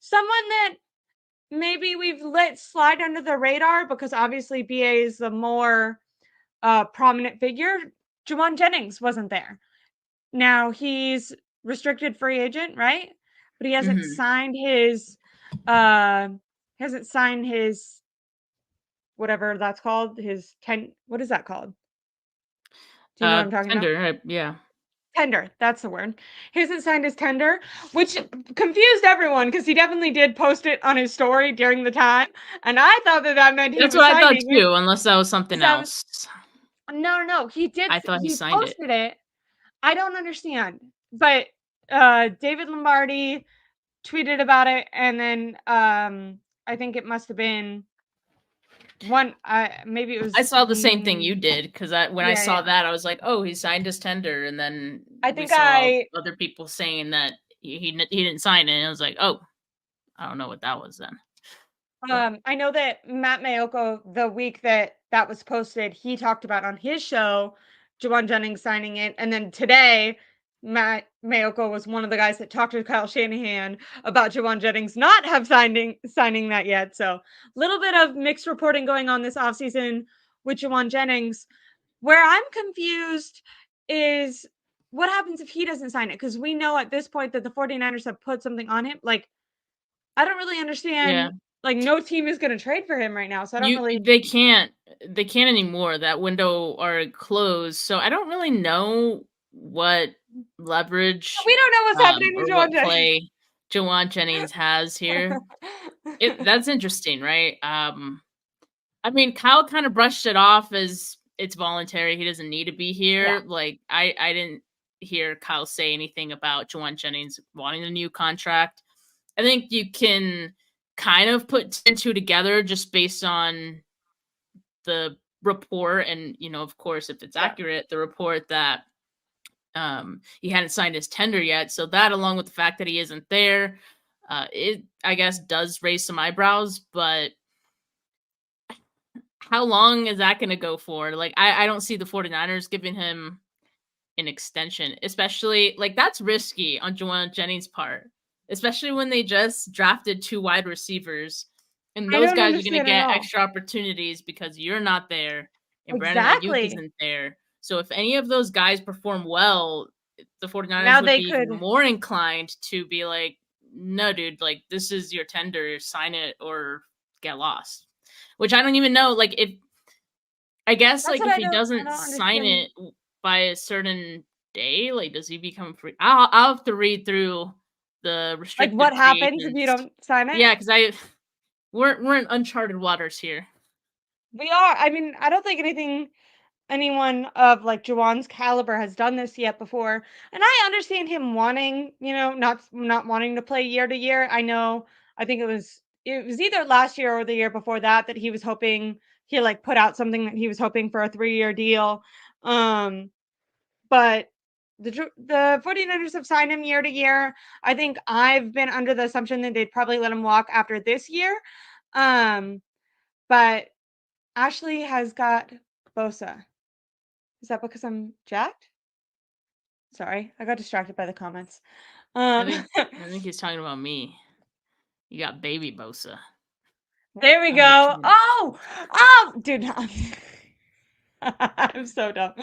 someone that maybe we've let slide under the radar because obviously BA is the more prominent figure. Jauan Jennings wasn't there. Now he's restricted free agent, right? But he uh hasn't signed his whatever that's called, what is that called? Do you know what I'm talking about? Tender, yeah. Tender, that's the word. He hasn't signed his tender, which confused everyone because he definitely did post it on his story during the time, and I thought that meant he That's was what I thought signing it. too, unless that was something So else. no, I thought he he signed it. posted it. I don't understand, but David Lombardi tweeted about it, and then I think it must have been maybe it I was saw the same thing you did, 'cause when I saw yeah. that, I was like, "Oh, he signed his tender," and then I we think saw other people saying that he didn't sign it, and I was like, "Oh, I don't know what that was then." But I know that Matt Mayoko, the week that that was posted, he talked about on his show, Jauan Jennings signing it, and then today, Matt Mayoko was one of the guys that talked to Kyle Shanahan about Jauan Jennings not have signing that yet. So, little bit of mixed reporting going on this offseason with Jauan Jennings. Where I'm confused is what happens if he doesn't sign it? Because we know at this point that the 49ers have put something on him. Like, I don't really yeah. understand, like, no team is gonna trade for him right now, so I don't You really they can't anymore. That window are closed. So I don't really know what leverage we don't know what's happening or with what Jauan play Jawan Jennings has here. Jennings. That's interesting, right? I mean, Kyle kind of brushed it off as it's voluntary. He doesn't need to be Yeah. here. Like I didn't hear Kyle say anything about Jawan Jennings wanting a new contract. I think you can kind of put 2 and 2 together just based on the report and, of course, if it's Yeah. accurate, the report that he hadn't signed his tender yet. So that, along with the fact that he isn't there, it I guess does raise some eyebrows. But how long is that going to go for? Like, I don't see the 49ers giving him an extension, especially like that's risky on Jauan Jennings' part, especially when they just drafted 2 wide receivers, and I those don't guys are going to understand at get all. extra opportunities because you're not there and Brandon Ayuk Exactly. isn't there. So if any of those guys perform well, the 49ers Now would they be even could more inclined to be like, no, dude, like this is your tender, sign it or get lost. Which I don't even know. Like if I guess that's like what if he I doesn't don't sign understand. it by a certain day, like does he become free? I'll have to read through the Like, restricted what free happens if you agents. don't sign it? Yeah, because we're in uncharted waters here. We are. I mean, I don't think anyone of, like, Jawan's caliber has done this yet before, and I understand him wanting, not wanting to play year to year. I think it was either last year or the year before that that he was hoping he, like, put out something that he was hoping for a 3-year deal, um, but the 49ers have signed him year to year. I think I've been under the assumption that they'd probably let him walk after this year, um, but Ashley has got Bosa. Is that because I'm jacked? Sorry, I got distracted by the comments. I Um, think I think he's talking about me. You got baby Bosa. there we I'm the go. twin. Oh, dude, I'm so dumb.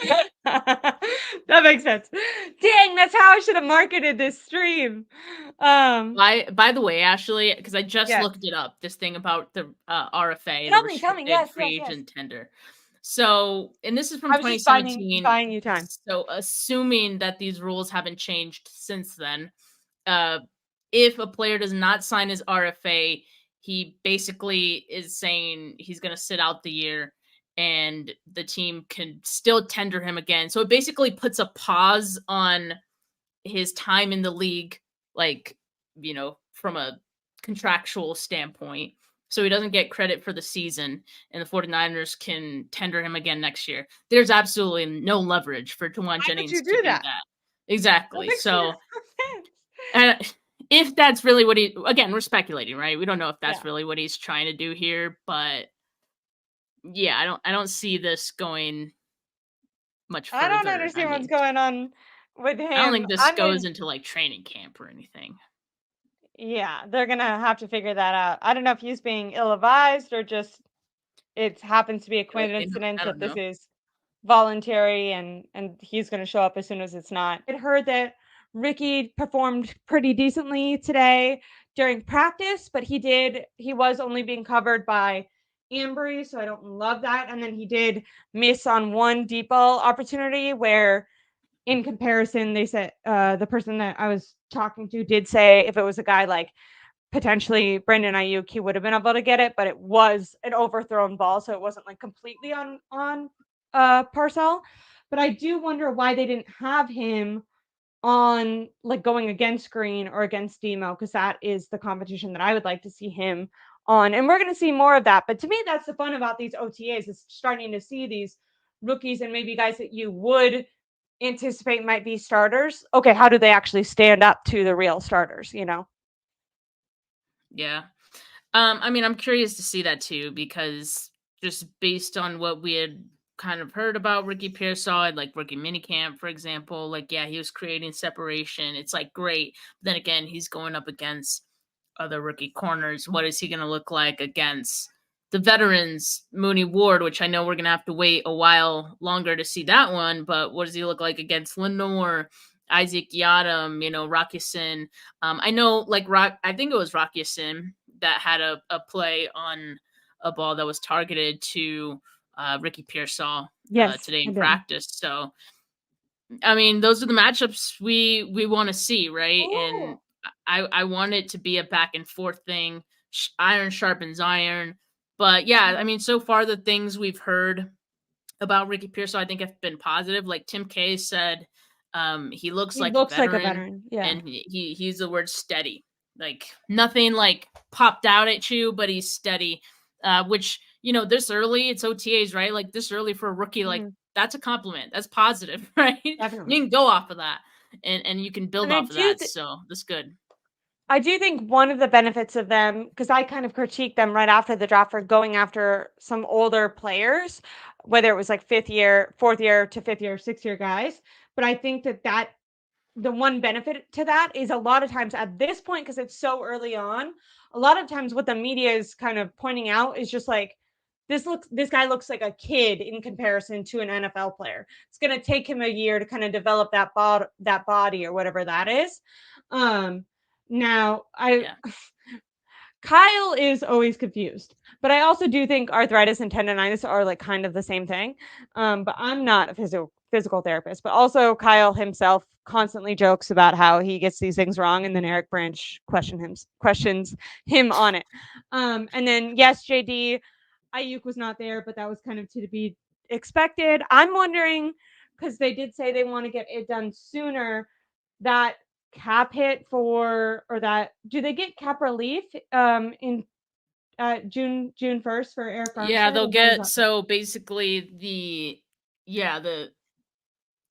That makes sense. Dang, that's how I should have marketed this stream. Um, By the way, Ashley, because I just yes. looked it up, this thing about the RFA, the Tell me. restricted Yes, free yes. agent tender. So, and this is from I was just buying 2017. you time. So, assuming that these rules haven't changed since then, uh, if a player does not sign his RFA, he basically is saying he's going to sit out the year and the team can still tender him again. So, it basically puts a pause on his time in the league, like, from a contractual standpoint. So he doesn't get credit for the season, and the 49ers can tender him again next year. There's absolutely no leverage for Jauan Why would Jennings you to do do that? that. That Exactly. makes no So, sense. uh, if that's really what again, we're speculating, right? We don't know if that's Yeah. really what he's trying to do here, but yeah, I don't see this going much I don't further. I understand what's mean, going on with I don't him. think this I'm goes in into like training camp or anything. Yeah, they're gonna have to figure that out. I don't know if he's being ill-advised or just it happens to be a Like, they coincidence I that don't this know. is voluntary and he's gonna show up as soon as it's not. I'd heard that Ricky performed pretty decently today during practice, but he was only being covered by Ambry, so I don't love that. And then he did miss on one deep ball opportunity where in comparison, they said the person that I was talking to did say if it was a guy like potentially Brendan Ayuk, he would have been able to get it, but it was an overthrown ball, so it wasn't like completely on Parcell. But I do wonder why they didn't have him on like going against Green or against Demo, because that is the competition that I would like to see him on. And we're going to see more of that. But to me, that's the fun about these OTAs is starting to see these rookies and maybe guys that you would anticipate might be starters. Okay, how do they actually stand up to the real starters, you know? Yeah. I mean, I'm curious to see that too because just based on what we had kind of heard about Ricky Pearsall at like rookie minicamp, for example, like yeah, he was creating separation. It's like great. But then again, he's going up against other rookie corners. What is he going to look like against the veterans, Mooney Ward, which I know we're going to have to wait a while longer to see that one. But what does he look like against Lenore, Isaac Yadam, Rockison? I know, like, I think it was Rockison that had a play on a ball that was targeted to Ricky Pearsall Yes, today I in did. practice. So I mean, those are the matchups we want to see, right? And Oh, I want it to be a back and forth thing. Iron sharpens iron. But yeah, I mhm. mean, so far the things we've heard about Ricky Pearsall, I think have been positive. Like Tim K said, he looks He like a looks like a veteran, veteran. Yeah, and he used the word steady. Like nothing like popped out at you, but he's steady. Which this early, it's OTAs, right? Like this early for a rookie, like mhm, that's a compliment. That's positive, right? You definitely. can go off of that, and you can build And off of that. So that's good. I do think one of the benefits of them, because I kind of critiqued them right after the draft for going after some older players, whether it was like 5th year, 4th year to 5th year, 6th year guys. But I think that the one benefit to that is a lot of times at this point, because it's so early on, a lot of times what the media is kind of pointing out is just like this guy looks like a kid in comparison to an NFL player. It's going to take him a year to kind of develop that body or whatever that is. Um now I Yeah. Kyle is always confused, but I also do think arthritis and tendonitis are like kind of the same thing. But I'm not a physical therapist. But also Kyle himself constantly jokes about how he gets these things wrong, and then Eric Branch questions him on it. And then yes, JD Ayuk was not there, but that was kind of to be expected. I'm wondering because they did say they want to get it done sooner. That cap hit for or that do they get cap relief in June 1st for Eric Yeah, Armstead they'll or how does get that work? so basically the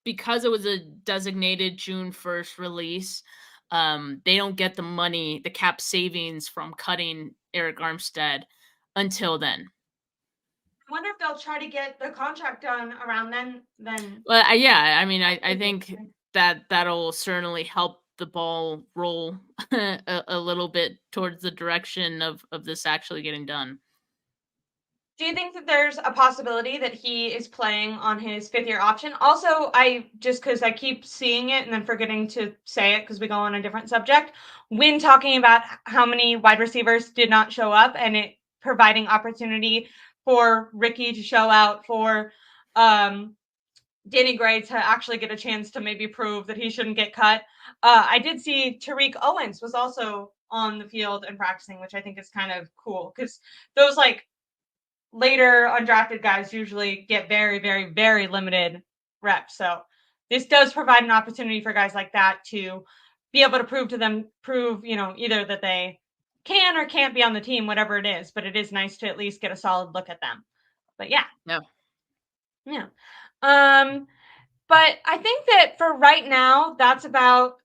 because it was a designated June 1st release, they don't get the money, the cap savings from cutting Eric Armstead until then. I wonder if they'll try to get the contract done around then Well, yeah, I mean, I maybe. think that that'll certainly help the ball roll a little bit towards the direction of this actually getting done. Do you think that there's a possibility that he is playing on his 5th year option? Also, I just because I keep seeing it and then forgetting to say it because we go on a different subject. When talking about how many wide receivers did not show up and it providing opportunity for Ricky to show out for Danny Gray to actually get a chance to maybe prove that he shouldn't get cut. I did see Tariq Owens was also on the field and practicing, which I think is kind of cool because those like later undrafted guys usually get very, very, very limited reps. So this does provide an opportunity for guys like that to be able to prove, either that they can or can't be on the team, whatever it is. But it is nice to at least get a solid look at them. But yeah, Yeah. yeah. Um, but I think that for right now, that's about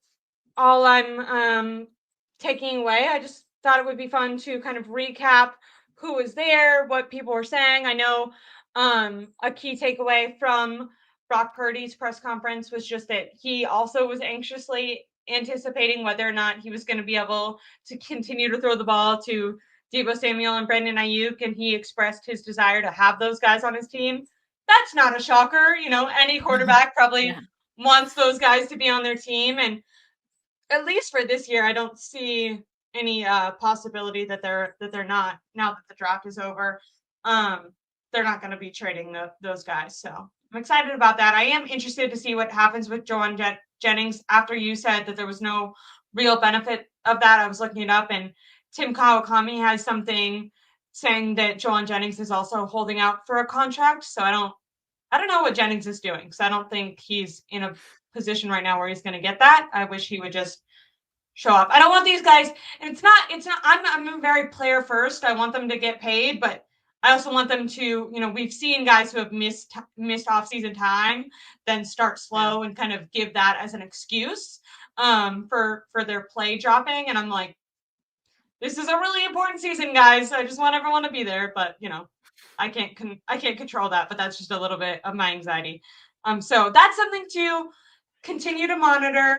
all I'm taking away. I just thought it would be fun to kind of recap who was there, what people were saying. I know a key takeaway from Brock Purdy's press conference was just that he also was anxiously anticipating whether or not he was going to be able to continue to throw the ball to Deebo Samuel and Brandon Ayuk, and he expressed his desire to have those guys on his team. That's not a shocker. Any quarterback probably Yeah. wants those guys to be on their team. And at least for this year, I don't see any possibility that they're not, now that the draft is over. They're not going to be trading those guys. So I'm excited about that. I am interested to see what happens with Jauan Jennings after you said that there was no real benefit of that. I was looking it up, and Tim Kawakami has something saying that Jauan Jennings is also holding out for a contract. So I don't know what Jennings is doing, because I don't think he's in a position right now where he's going to get that. I wish he would just show up. I don't want these guys, and it's not, I'm very player first. I want them to get paid, but I also want them to, we've seen guys who have missed off-season time, then start slow and kind of give that as an excuse for their play dropping. And I'm like, this is a really important season, guys. I just want everyone to be there, but I can't control that, but that's just a little bit of my anxiety. So that's something to continue to monitor.